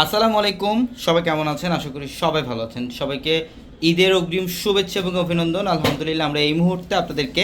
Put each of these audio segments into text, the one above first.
আসসালামু আলাইকুম, সবাই কেমন আছেন? আশা করি সবাই ভালো আছেন। সবাইকে ঈদের অগ্রিম শুভেচ্ছা এবং অভিনন্দন। আলহামদুলিল্লাহ, আমরা এই মুহূর্তে আপনাদেরকে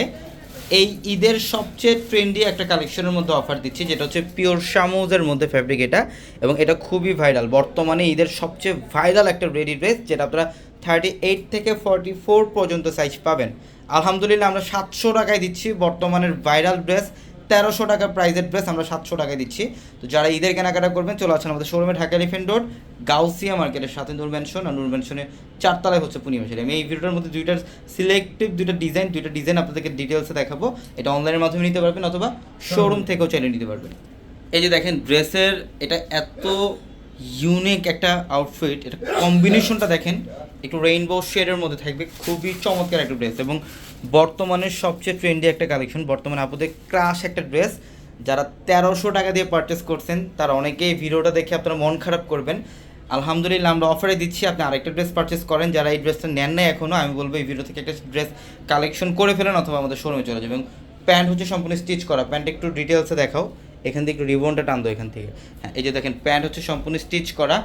এই ঈদের সবচেয়ে ট্রেন্ডি একটা কালেকশনের মধ্যে অফার দিচ্ছি, যেটা হচ্ছে পিওর শামুজের মধ্যে ফ্যাব্রিক এটা, এবং এটা খুবই ভাইরাল। বর্তমানে ঈদের সবচেয়ে ভাইরাল একটা রেডি ড্রেস, যেটা আপনারা 38 থেকে 44 পর্যন্ত সাইজ পাবেন। আলহামদুলিল্লাহ, আমরা 700 টাকায় দিচ্ছি বর্তমানের ভাইরাল ড্রেস। 1300 টাকা প্রাইজের ড্রেস আমরা 700 টাকায় দিচ্ছি। তো যারা ঈদের কেনাকাটা করবেন, চলে আসেন আমাদের শোরুমে, ঢাকা এলিফ্যান্ট রোড, গাউসিয়া মার্কেটের সাথে নূর ম্যানশন, আর নূর ম্যানশনের 4 তলায় হচ্ছে পূর্ণিমা শাড়ি। আমি এই ভিডিওটার মধ্যে দুইটা ডিজাইন আপনাদেরকে ডিটেলসে দেখাবো। এটা অনলাইনের মাধ্যমে নিতে পারবেন অথবা শোরুম থেকেও চাইলে নিতে পারবেন। এই যে দেখেন ড্রেসের এটা এত ইউনিক একটা আউটফিট, এটা কম্বিনেশনটা দেখেন, একটু রেইনবো শেডের মধ্যে থাকবে, খুবই চমৎকার একটা ড্রেস এবং বর্তমানের সবচেয়ে ট্রেন্ডি একটা কালেকশন। বর্তমানে আপনাদের ক্রাশ একটা ড্রেস। যারা 1300 টাকা দিয়ে পারচেস করছেন, তারা অনেকেই ভিডিওটা দেখে আপনারা মন খারাপ করবেন। আলহামদুলিল্লাহ, আমরা অফারে দিচ্ছি, আপনি আরেকটা ড্রেস পারচেস করেন। যারা এই ড্রেসটা নেন নাই এখনও, আমি বলবো এই ভিডিও থেকে একটা ড্রেস কালেকশন করে ফেলেন অথবা আমাদের শোরুমে চলে যাবেন। এবং প্যান্ট হচ্ছে সম্পূর্ণ স্টিচ করা। প্যান্ট একটু ডিটেলসে দেখাও, এখান থেকে একটু রিবনটা টান দো এখান থেকে। হ্যাঁ, এই যে দেখেন প্যান্ট হচ্ছে সম্পূর্ণ স্টিচ করা।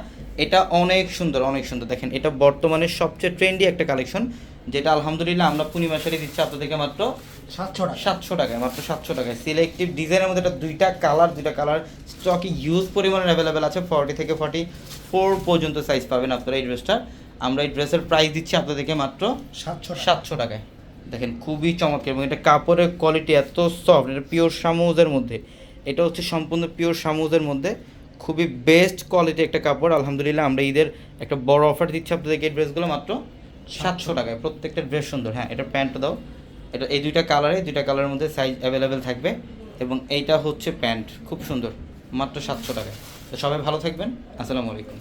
এটা অনেক সুন্দর, অনেক সুন্দর। দেখেন এটা বর্তমানে সবচেয়ে ট্রেন্ডি একটা কালেকশন, যেটা আলহামদুলিল্লাহ আমরা পূর্ণিমা শাড়ি দিচ্ছি আপনাদেরকে মাত্র 700 টাকায়, মাত্র 700 টাকায়। সিলেক্টিভ ডিজাইনের মধ্যে এটা দুইটা কালার স্টকে ইউজ পরিমাণের অ্যাভেলেবেল আছে। 40 থেকে 44 পর্যন্ত সাইজ পাবেন আপনারা এই ড্রেসটা। আমরা এই ড্রেসের প্রাইস দিচ্ছি আপনাদেরকে মাত্র 700 টাকায়। দেখেন খুবই চমৎকার, এবং এটা কাপড়ের কোয়ালিটি এত সফট, এটা পিওর শামুজের মধ্যে। এটা হচ্ছে সম্পূর্ণ পিওর শামুজের মধ্যে, খুবই বেস্ট কোয়ালিটি একটা কাপড়। আলহামদুলিল্লাহ, আমরা ঈদের একটা বড় অফার দিচ্ছি আপনাদেরকে এই ড্রেসগুলো মাত্র 700 টাকায়। প্রত্যেকটা ড্রেস সুন্দর। হ্যাঁ, এটা প্যান্টটা দাও। এটা এই দুইটা কালারের মধ্যে সাইজ অ্যাভেলেবেল থাকবে, এবং এইটা হচ্ছে প্যান্ট, খুব সুন্দর, মাত্র 700 টাকায়। তো সবাই ভালো থাকবেন। আসসালামু আলাইকুম।